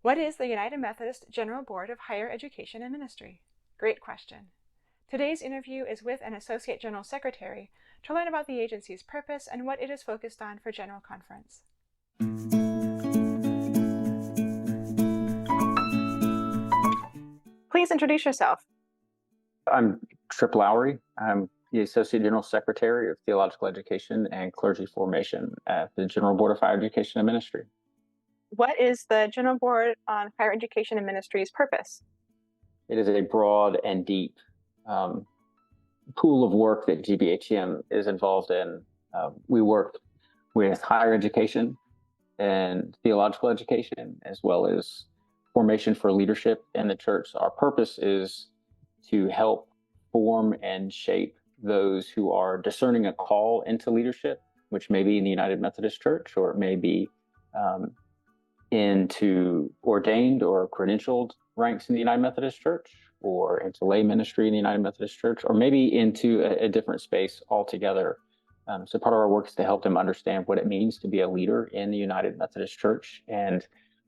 What is the United Methodist General Board of Higher Education and Ministry? Great question. Today's interview is with an Associate General Secretary to learn about the agency's purpose and what it is focused on for General Conference. Please introduce yourself. I'm Trip Lowery. I'm the Associate General Secretary of Theological Education and Clergy Formation at the General Board of Higher Education and Ministry. What is the General Board on Higher Education and Ministry's purpose? It is a broad and deep pool of work that GBHEM is involved in. We work with higher education and theological education, as well as formation for leadership in the church. Our purpose is to help form and shape those who are discerning a call into leadership, which may be in the United Methodist Church, or it may be into ordained or credentialed ranks in the United Methodist Church, or into lay ministry in the United Methodist Church, or maybe into a different space altogether. So part of our work is to help them understand what it means to be a leader in the United Methodist Church and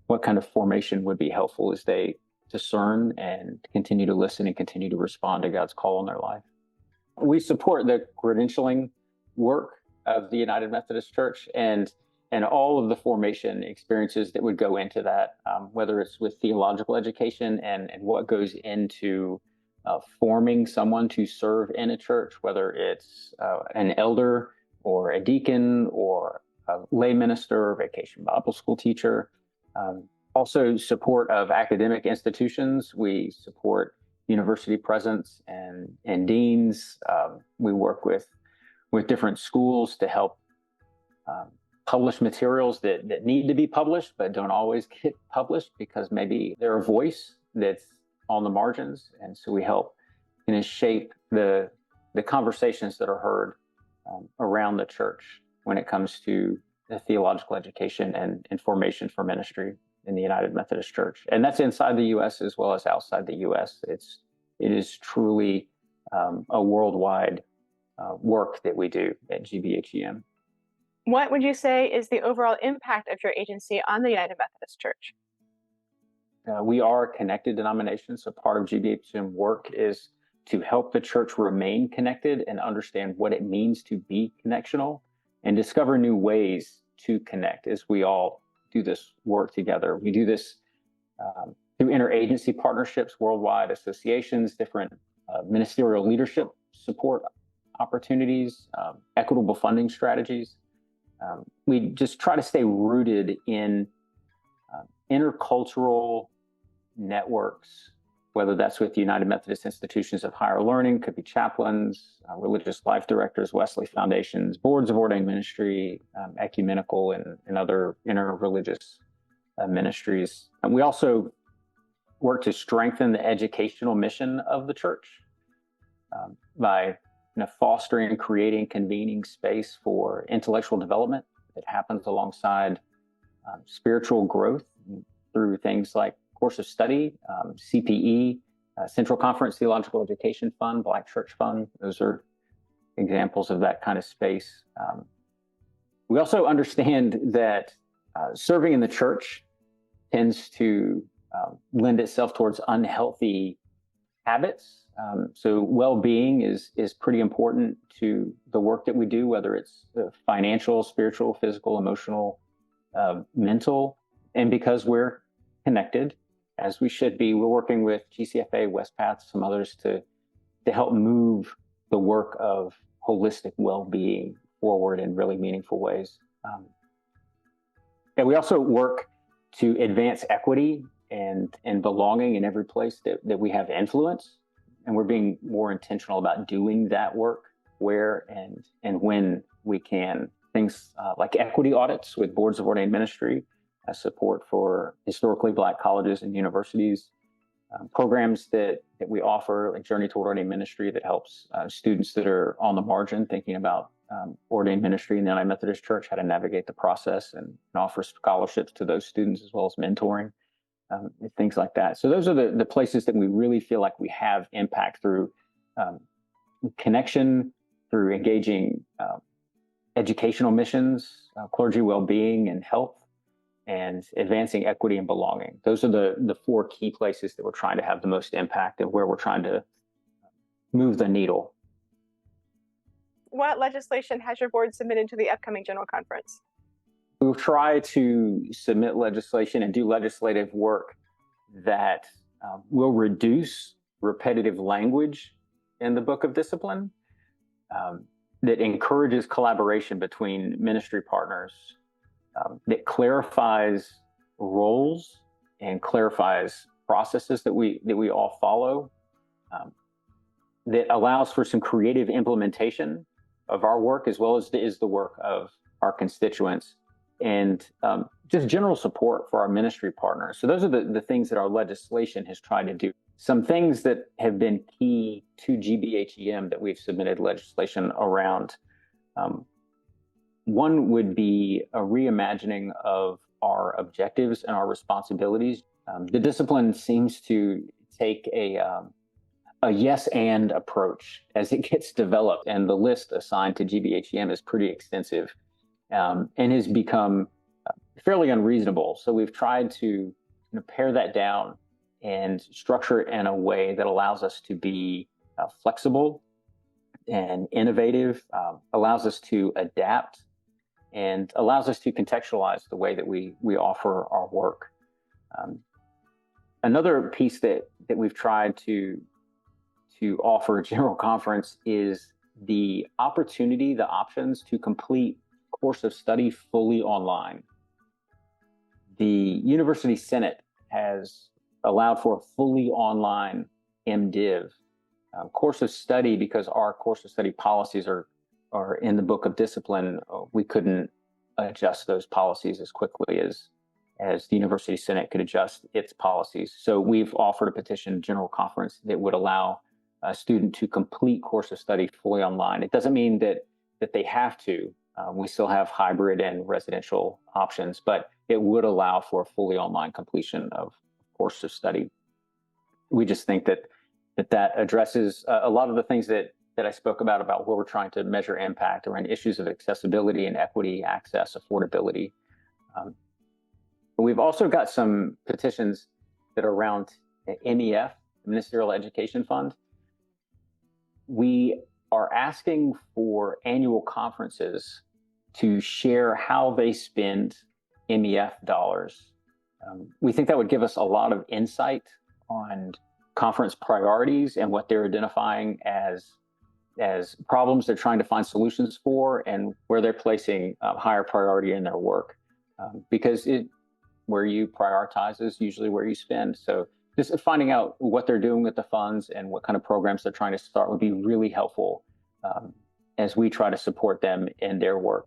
what kind of formation would be helpful as they discern and continue to listen and continue to respond to God's call in their life. We support the credentialing work of the United Methodist Church and all of the formation experiences that would go into that, whether it's with theological education and what goes into forming someone to serve in a church, whether it's an elder or a deacon or a lay minister, vacation Bible school teacher. Also support of academic institutions. We support university presidents and deans. We work with different schools to help publish materials that need to be published, but don't always get published because maybe they're a voice that's on the margins. And so we help shape the conversations that are heard around the church when it comes to the theological education and formation for ministry in the United Methodist Church. And that's inside the U.S. as well as outside the U.S. It is truly a worldwide work that we do at GBHEM. What would you say is the overall impact of your agency on the United Methodist Church? We are a connected denomination, so part of GBHEM work is to help the church remain connected and understand what it means to be connectional and discover new ways to connect as we all do this work together. We do this through interagency partnerships, worldwide associations, different ministerial leadership support opportunities, equitable funding strategies. We just try to stay rooted in intercultural networks, whether that's with United Methodist institutions of higher learning, could be chaplains, religious life directors, Wesley foundations, boards of ordained ministry, ecumenical and other interreligious ministries. And we also work to strengthen the educational mission of the church by fostering, creating, convening space for intellectual development that happens alongside spiritual growth through things like course of study, CPE, Central Conference Theological Education Fund, Black Church Fund. Those are examples of that kind of space. We also understand that serving in the church tends to lend itself towards unhealthy habits. So well-being is pretty important to the work that we do, whether it's financial, spiritual, physical, emotional, mental. And because we're connected, as we should be, we're working with GCFA, WestPath, some others to help move the work of holistic well-being forward in really meaningful ways. And we also work to advance equity and belonging in every place that we have influence. And we're being more intentional about doing that work where and when we can. Things like equity audits with boards of ordained ministry, support for historically Black colleges and universities, programs that we offer, like Journey Toward Ordained Ministry, that helps students that are on the margin thinking about ordained ministry in the United Methodist Church, how to navigate the process and offer scholarships to those students as well as mentoring. Things like that. So those are the places that we really feel like we have impact through connection, through engaging educational missions, clergy well-being and health, and advancing equity and belonging. Those are the four key places that we're trying to have the most impact and where we're trying to move the needle. What legislation has your board submitted to the upcoming General Conference? We'll try to submit legislation and do legislative work that will reduce repetitive language in the Book of Discipline, that encourages collaboration between ministry partners, that clarifies roles and clarifies processes that we all follow, that allows for some creative implementation of our work as well as the work of our constituents, and just general support for our ministry partners. So those are the things that our legislation has tried to do. Some things that have been key to GBHEM that we've submitted legislation around. One would be a reimagining of our objectives and our responsibilities. The discipline seems to take a yes and approach as it gets developed, and the list assigned to GBHEM is pretty extensive and has become fairly unreasonable. So we've tried to pare that down and structure it in a way that allows us to be flexible and innovative, allows us to adapt, and allows us to contextualize the way that we offer our work. Another piece that we've tried to offer General Conference is the opportunity, the options to complete course of study fully online. The University Senate has allowed for a fully online MDiv course of study because our course of study policies are in the Book of Discipline. We couldn't adjust those policies as quickly as the University Senate could adjust its policies. So we've offered a petition General Conference that would allow a student to complete course of study fully online. It doesn't mean that they have to. We still have hybrid and residential options, but it would allow for a fully online completion of course of study. We just think that addresses a lot of the things that I spoke about where we're trying to measure impact around issues of accessibility and equity, access, affordability. We've also got some petitions that are around MEF, Ministerial Education Fund. We are asking for annual conferences to share how they spend MEF dollars. We think that would give us a lot of insight on conference priorities and what they're identifying as problems they're trying to find solutions for, and where they're placing higher priority in their work. Because where you prioritize is usually where you spend. So just finding out what they're doing with the funds and what kind of programs they're trying to start would be really helpful as we try to support them in their work.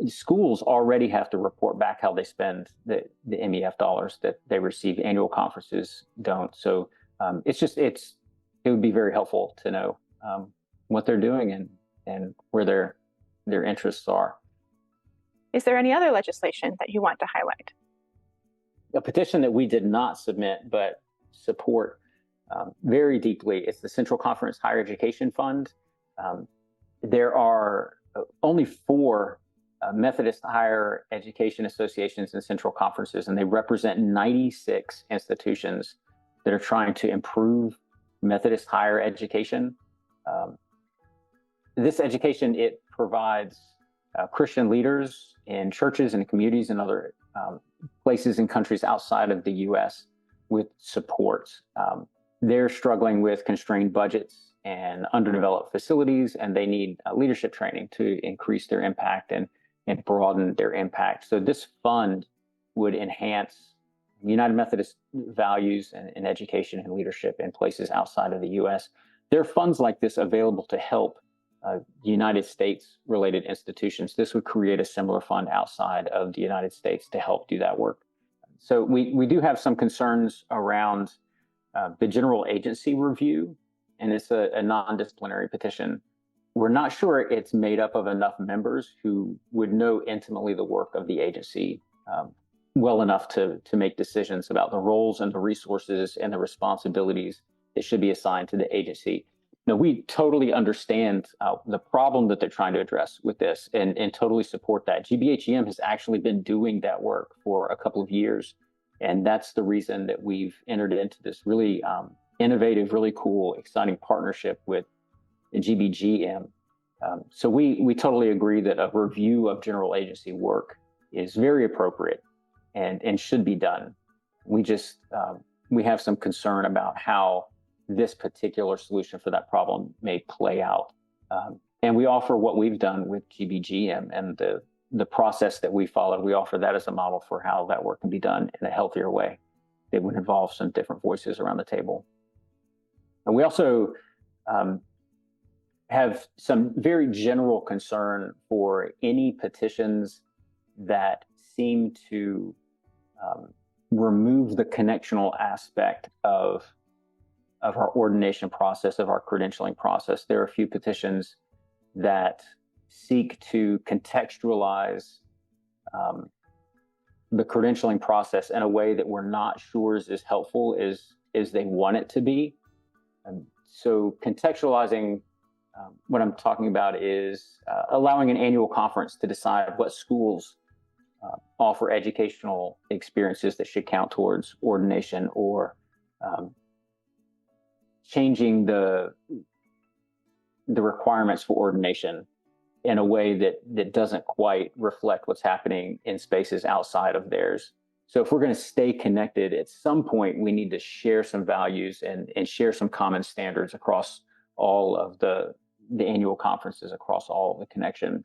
Schools already have to report back how they spend the MEF dollars that they receive. Annual conferences don't. So it would be very helpful to know what they're doing and where their interests are. Is there any other legislation that you want to highlight? A petition that we did not submit but support very deeply is the Central Conference Higher Education Fund. There are only 4 Methodist higher education associations and central conferences, and they represent 96 institutions that are trying to improve Methodist higher education. This education, it provides Christian leaders in churches and communities and other places and countries outside of the U.S. with support. They're struggling with constrained budgets and underdeveloped facilities, and they need leadership training to increase their impact and broaden their impact. So this fund would enhance United Methodist values and education and leadership in places outside of the U.S. There are funds like this available to help United States-related institutions. This would create a similar fund outside of the United States to help do that work. So we do have some concerns around the general agency review, and it's a non-disciplinary petition. We're not sure it's made up of enough members who would know intimately the work of the agency well enough to make decisions about the roles and the resources and the responsibilities that should be assigned to the agency. no, we totally understand the problem that they're trying to address with this, and totally support that. GBHEM has actually been doing that work for a couple of years, and that's the reason that we've entered into this really innovative, really cool, exciting partnership with the GBGM. So we totally agree that a review of general agency work is very appropriate and should be done. We just we have some concern about how this particular solution for that problem may play out. And we offer what we've done with GBGM and the process that we followed. We offer that as a model for how that work can be done in a healthier way. It would involve some different voices around the table. And we also have some very general concern for any petitions that seem to remove the connectional aspect of our ordination process, of our credentialing process. There are a few petitions that seek to contextualize the credentialing process in a way that we're not sure is as helpful as they want it to be. And so contextualizing, what I'm talking about is allowing an annual conference to decide what schools offer educational experiences that should count towards ordination, or changing the requirements for ordination in a way that doesn't quite reflect what's happening in spaces outside of theirs. So if we're going to stay connected, at some point we need to share some values and share some common standards across all of the annual conferences, across all of the connection.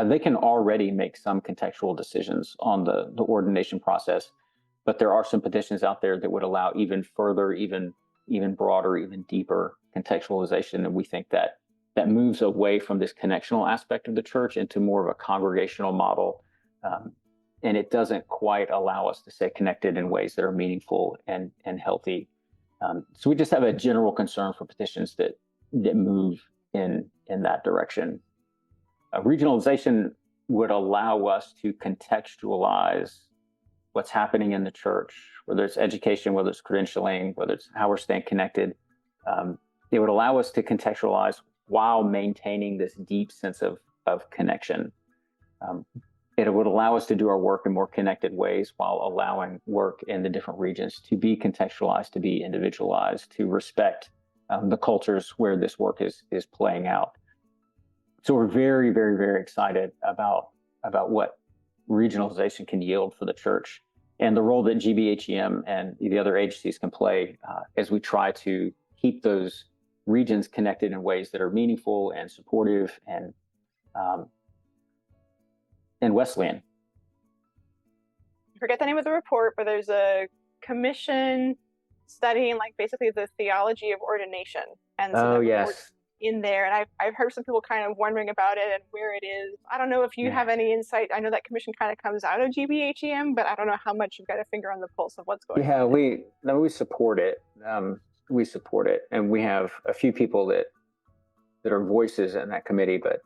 They can already make some contextual decisions on the ordination process, but there are some petitions out there that would allow even further, even broader, even deeper contextualization. And we think that moves away from this connectional aspect of the church into more of a congregational model. And it doesn't quite allow us to stay connected in ways that are meaningful and healthy. So we just have a general concern for petitions that move in that direction. Regionalization would allow us to contextualize what's happening in the church, whether it's education, whether it's credentialing, whether it's how we're staying connected. It would allow us to contextualize while maintaining this deep sense of connection. It would allow us to do our work in more connected ways while allowing work in the different regions to be contextualized, to be individualized, to respect the cultures where this work is playing out. So we're very, very, very excited about what regionalization can yield for the church, and the role that GBHEM and the other agencies can play as we try to keep those regions connected in ways that are meaningful and supportive and Wesleyan. I forget the name of the report, but there's a commission studying like basically the theology of ordination. And so yes. In there, and I've heard some people kind of wondering about it and where it is. I don't know if you have any insight. I know that commission kind of comes out of GBHEM, but I don't know how much you've got a finger on the pulse of what's going on. Yeah, we support it. We support it, and we have a few people that are voices in that committee. But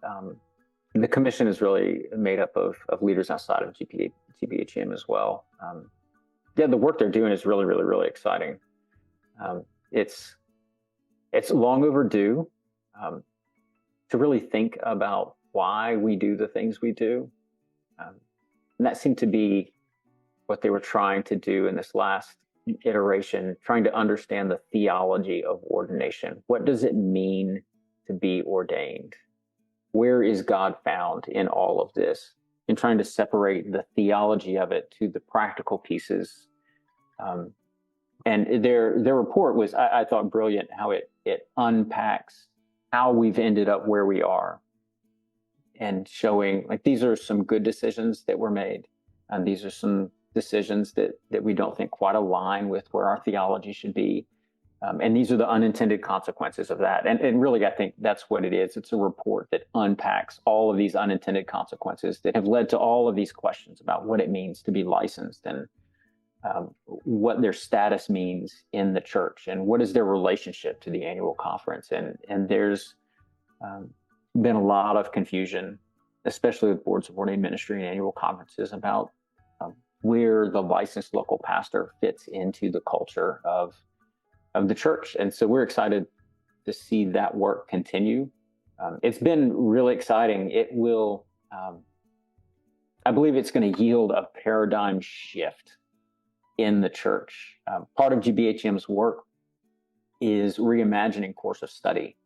the commission is really made up of leaders outside of GBHEM as well. The work they're doing is really, really, really exciting. It's long overdue. To really think about why we do the things we do. And that seemed to be what they were trying to do in this last iteration, trying to understand the theology of ordination. What does it mean to be ordained? Where is God found in all of this? And trying to separate the theology of it to the practical pieces. And their report was, I thought, brilliant, how it unpacks how we've ended up where we are, and showing like these are some good decisions that were made, and these are some decisions that we don't think quite align with where our theology should be, and these are the unintended consequences of that. And really, I think that's what it is. It's a report that unpacks all of these unintended consequences that have led to all of these questions about what it means to be licensed, and what their status means in the church, and what is their relationship to the annual conference. And there's been a lot of confusion, especially with boards of ordained ministry and annual conferences, about where the licensed local pastor fits into the culture of the church. And so we're excited to see that work continue. It's been really exciting. It will, I believe it's going to yield a paradigm shift in the church. Part of GBHEM's work is reimagining course of study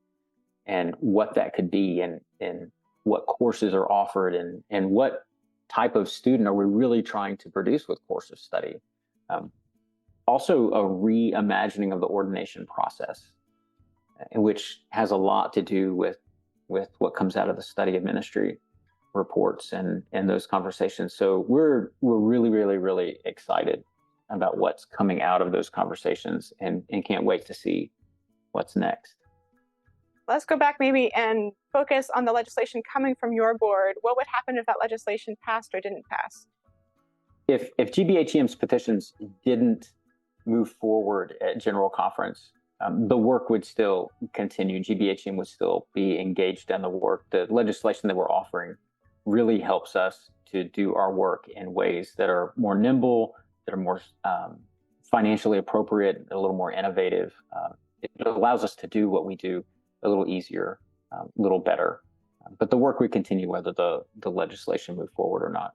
and what that could be, and what courses are offered, and what type of student are we really trying to produce with course of study. Also a reimagining of the ordination process, which has a lot to do with what comes out of the study of ministry reports and those conversations. So we're really, really, really excited about what's coming out of those conversations, and can't wait to see what's next. Let's go back maybe and focus on the legislation coming from your board. What would happen if that legislation passed or didn't pass? If GBHEM's petitions didn't move forward at General Conference, the work would still continue. GBHEM would still be engaged in the work. The legislation that we're offering really helps us to do our work in ways that are more nimble, that are more financially appropriate, a little more innovative. It allows us to do what we do a little easier, a little better. But the work would continue whether the legislation moved forward or not.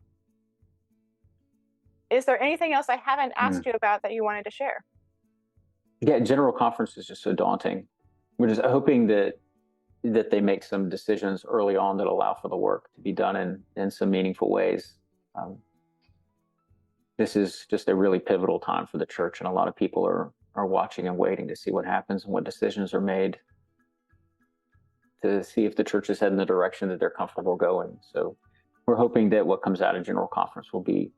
Is there anything else I haven't asked you about that you wanted to share? Yeah, General Conference is just so daunting. We're just hoping that they make some decisions early on that allow for the work to be done in some meaningful ways. This is just a really pivotal time for the church, and a lot of people are watching and waiting to see what happens and what decisions are made, to see if the church is heading in the direction that they're comfortable going. So we're hoping that what comes out of General Conference will be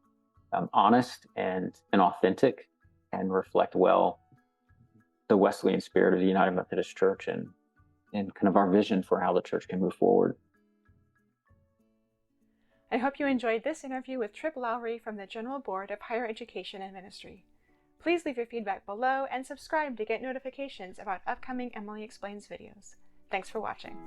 honest and authentic, and reflect well the Wesleyan spirit of the United Methodist Church, and kind of our vision for how the church can move forward. I hope you enjoyed this interview with Trip Lowery from the General Board of Higher Education and Ministry. Please leave your feedback below and subscribe to get notifications about upcoming Emily Explains videos. Thanks for watching.